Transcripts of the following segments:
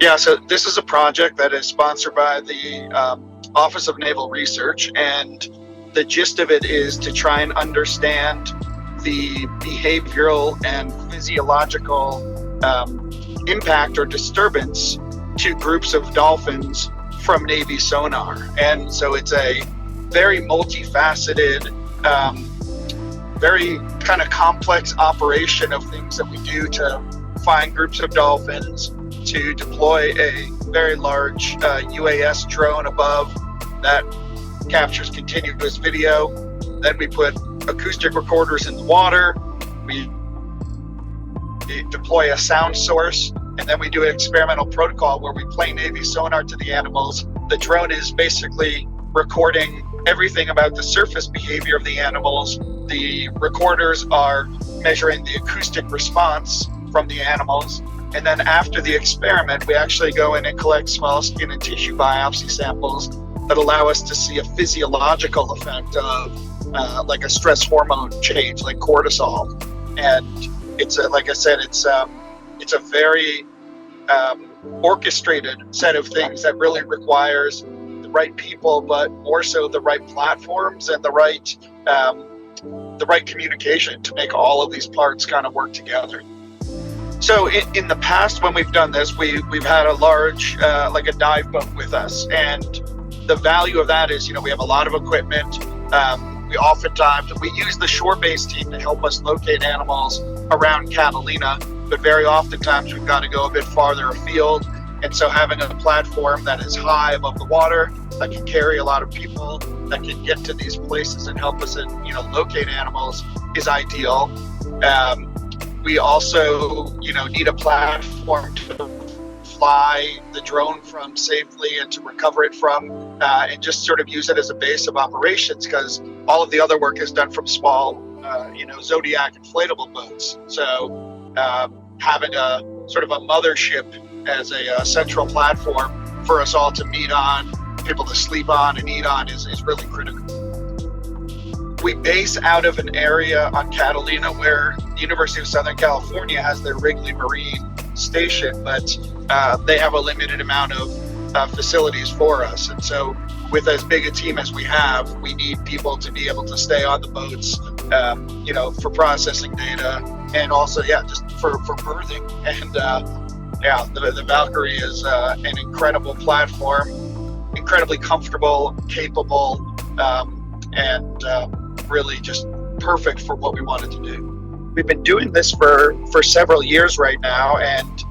Yeah, so this is a project that is sponsored by the Office of Naval Research, and the gist of it is to try and understand the behavioral and physiological impact or disturbance to groups of dolphins from Navy sonar. And so it's a very multifaceted, very kind of complex operation of things that we do to find groups of dolphins, to deploy a very large UAS drone above that captures continuous video. Then we put acoustic recorders in the water. We deploy a sound source, and then we do an experimental protocol where we play Navy sonar to the animals. The drone is basically recording everything about the surface behavior of the animals. The recorders are measuring the acoustic response from the animals. And then after the experiment, we actually go in and collect small skin and tissue biopsy samples that allow us to see a physiological effect of like a stress hormone change, like cortisol. And it's like I said, it's a very orchestrated set of things that really requires the right people, but more so the right platforms and the right communication to make all of these parts kind of work together. So in the past, when we've done this, we've had a large, like a dive boat with us. And the value of that is, we have a lot of equipment. We use the shore-based team to help us locate animals around Catalina, but very oftentimes we've got to go a bit farther afield. And so having a platform that is high above the water, that can carry a lot of people, that can get to these places and help us, locate animals is ideal. We also, need a platform to fly the drone from safely and to recover it from, and just sort of use it as a base of operations, because all of the other work is done from small, Zodiac inflatable boats. So having a sort of a mothership as a central platform for us all to meet on, people to sleep on and eat on is really critical. We base out of an area on Catalina where the University of Southern California has their Wrigley Marine station, but they have a limited amount of facilities for us. And so with as big a team as we have, we need people to be able to stay on the boats, for processing data, and also, just for birthing. And the Valkyrie is an incredible platform, incredibly comfortable, capable, and really just perfect for what we wanted to do. We've been doing this for several years right now, and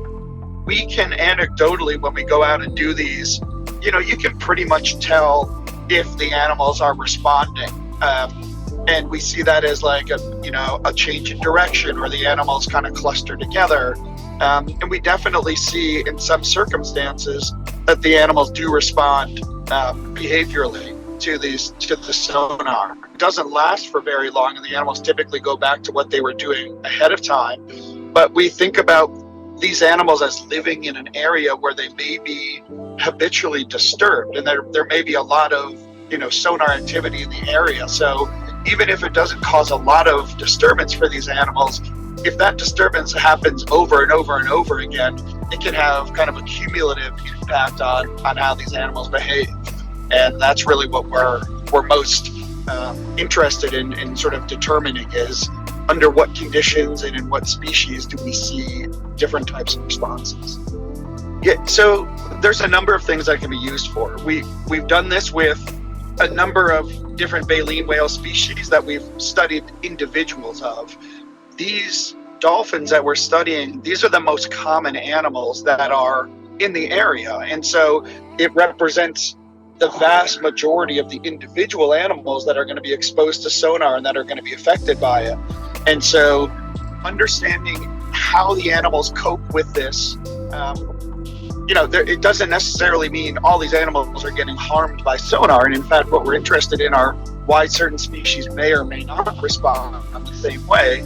we can anecdotally, when we go out and do these, you can pretty much tell if the animals are responding. And we see that as like a change in direction, or the animals kind of cluster together. And we definitely see in some circumstances that the animals do respond behaviorally to the sonar. It doesn't last for very long, and the animals typically go back to what they were doing ahead of time. But we think about these animals as living in an area where they may be habitually disturbed, and there may be a lot of sonar activity in the area. So even if it doesn't cause a lot of disturbance for these animals, if that disturbance happens over and over and over again, it can have kind of a cumulative impact on how these animals behave. And that's really what we're most interested in sort of determining, is under what conditions and in what species do we see different types of responses. Yeah, so there's a number of things that can be used for. We've done this with a number of different baleen whale species that we've studied individuals of. These dolphins that we're studying, these are the most common animals that are in the area. And so it represents the vast majority of the individual animals that are going to be exposed to sonar and that are going to be affected by it. And so understanding how the animals cope with this, it doesn't necessarily mean all these animals are getting harmed by sonar. And in fact, what we're interested in are why certain species may or may not respond the same way.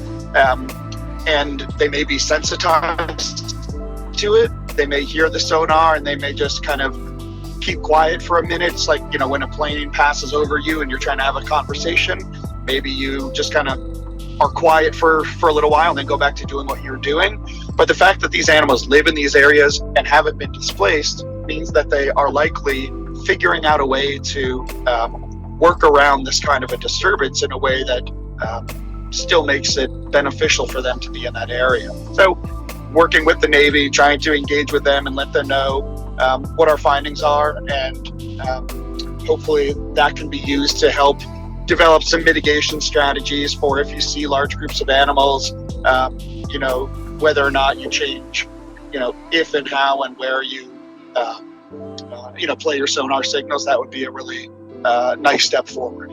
And they may be sensitized to it. They may hear the sonar and they may just kind of keep quiet for a minute. It's like, when a plane passes over you and you're trying to have a conversation, maybe you just kind of are quiet for a little while and then go back to doing what you're doing. But the fact that these animals live in these areas and haven't been displaced means that they are likely figuring out a way to work around this kind of a disturbance in a way that still makes it beneficial for them to be in that area. So working with the Navy, trying to engage with them and let them know what our findings are, and hopefully that can be used to help develop some mitigation strategies for if you see large groups of animals, whether or not you change, if and how and where you, play your sonar signals. That would be a really nice step forward.